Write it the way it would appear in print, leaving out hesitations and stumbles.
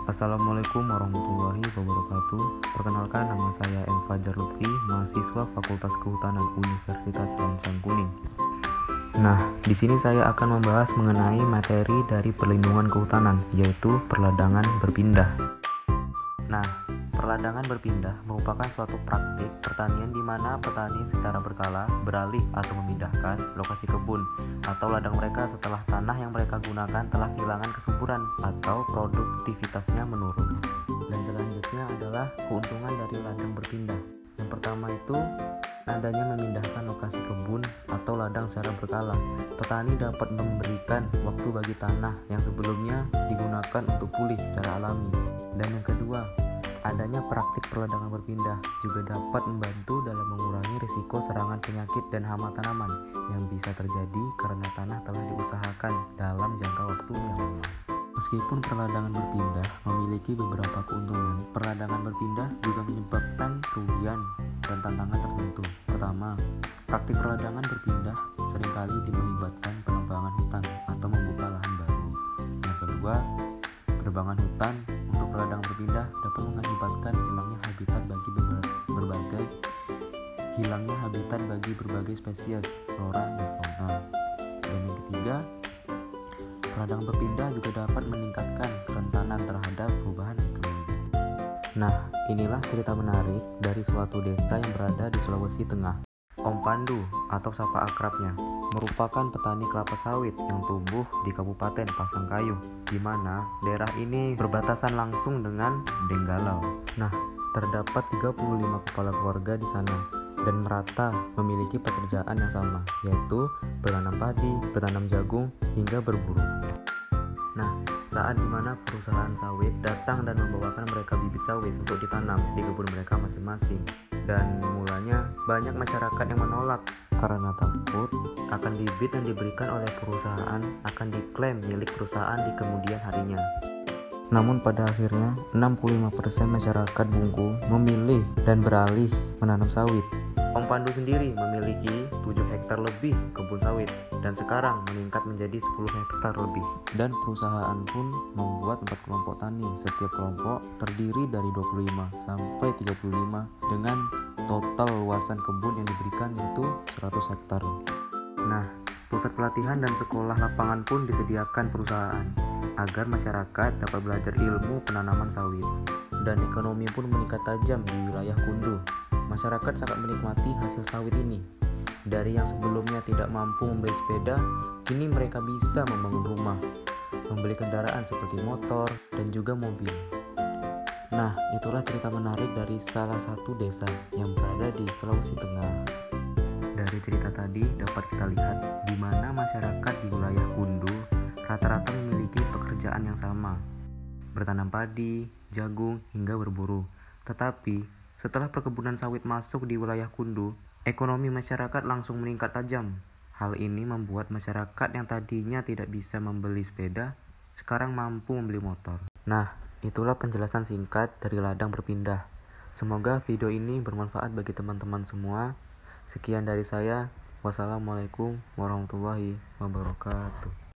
Assalamualaikum warahmatullahi wabarakatuh. Perkenalkan, nama saya M. Fajar Lutfi, mahasiswa Fakultas Kehutanan Universitas Lancang Kuning. Nah, di sini saya akan membahas mengenai materi dari perlindungan kehutanan, yaitu perladangan berpindah. Nah, perladangan berpindah merupakan suatu praktik pertanian di mana petani secara berkala beralih atau memindahkan lokasi kebun atau ladang mereka setelah tanah yang mereka gunakan telah kehilangan kesuburan atau produktivitasnya menurun. Dan selanjutnya adalah keuntungan dari ladang berpindah. Yang pertama itu adanya memindahkan lokasi kebun atau ladang secara berkala. Petani dapat memberikan waktu bagi tanah yang sebelumnya digunakan untuk pulih secara alami. Dan yang kedua, adanya praktik perladangan berpindah juga dapat membantu dalam mengurangi risiko serangan penyakit dan hama tanaman yang bisa terjadi karena tanah telah diusahakan dalam jangka waktu yang lama. Meskipun perladangan berpindah memiliki beberapa keuntungan, perladangan berpindah juga menyebabkan kerugian dan tantangan tertentu. Pertama, praktik perladangan berpindah seringkali melibatkan penebangan hutan atau membuka lahan baru. Yang kedua, penebangan hutan untuk perladangan berpindah dapat mengakibatkan hilangnya habitat bagi berbagai spesies flora dan fauna. Dan yang ketiga, perladangan berpindah juga dapat meningkatkan kerentanan terhadap perubahan iklim. Nah, inilah cerita menarik dari suatu desa yang berada di Sulawesi Tengah. Om Pandu atau sapa akrabnya merupakan petani kelapa sawit yang tumbuh di Kabupaten Pasangkayu, di mana daerah ini berbatasan langsung dengan Denggalau. Nah, terdapat 35 kepala keluarga di sana dan merata memiliki pekerjaan yang sama, yaitu bertanam padi, bertanam jagung, hingga berburu. Nah, saat dimana perusahaan sawit datang dan membawakan mereka bibit sawit untuk ditanam di kebun mereka masing-masing. Dan mulanya banyak masyarakat yang menolak karena takut akan bibit yang diberikan oleh perusahaan akan diklaim milik perusahaan di kemudian harinya. Namun pada akhirnya 65% masyarakat Bungku memilih dan beralih menanam sawit. Om Pandu sendiri memiliki 7 hektar lebih kebun sawit dan sekarang meningkat menjadi 10 hektar lebih. Dan perusahaan pun membuat 4 kelompok tani. Setiap kelompok terdiri dari 25 sampai 35 dengan total luasan kebun yang diberikan yaitu 100 hektar. Nah, pusat pelatihan dan sekolah lapangan pun disediakan perusahaan agar masyarakat dapat belajar ilmu penanaman sawit. Dan ekonomi pun meningkat tajam di wilayah Kundu. Masyarakat sangat menikmati hasil sawit ini. Dari yang sebelumnya tidak mampu membeli sepeda, kini mereka bisa membangun rumah, membeli kendaraan seperti motor dan juga mobil. Nah, itulah cerita menarik dari salah satu desa yang berada di Sulawesi Tengah. Dari cerita tadi dapat kita lihat di mana masyarakat di wilayah Kundu rata-rata memiliki pekerjaan yang sama, bertanam padi, jagung, hingga berburu. Tetapi setelah perkebunan sawit masuk di wilayah Kundu, ekonomi masyarakat langsung meningkat tajam. Hal ini membuat masyarakat yang tadinya tidak bisa membeli sepeda, sekarang mampu membeli motor. Nah, itulah penjelasan singkat dari ladang berpindah. Semoga video ini bermanfaat bagi teman-teman semua. Sekian dari saya. Wassalamualaikum warahmatullahi wabarakatuh.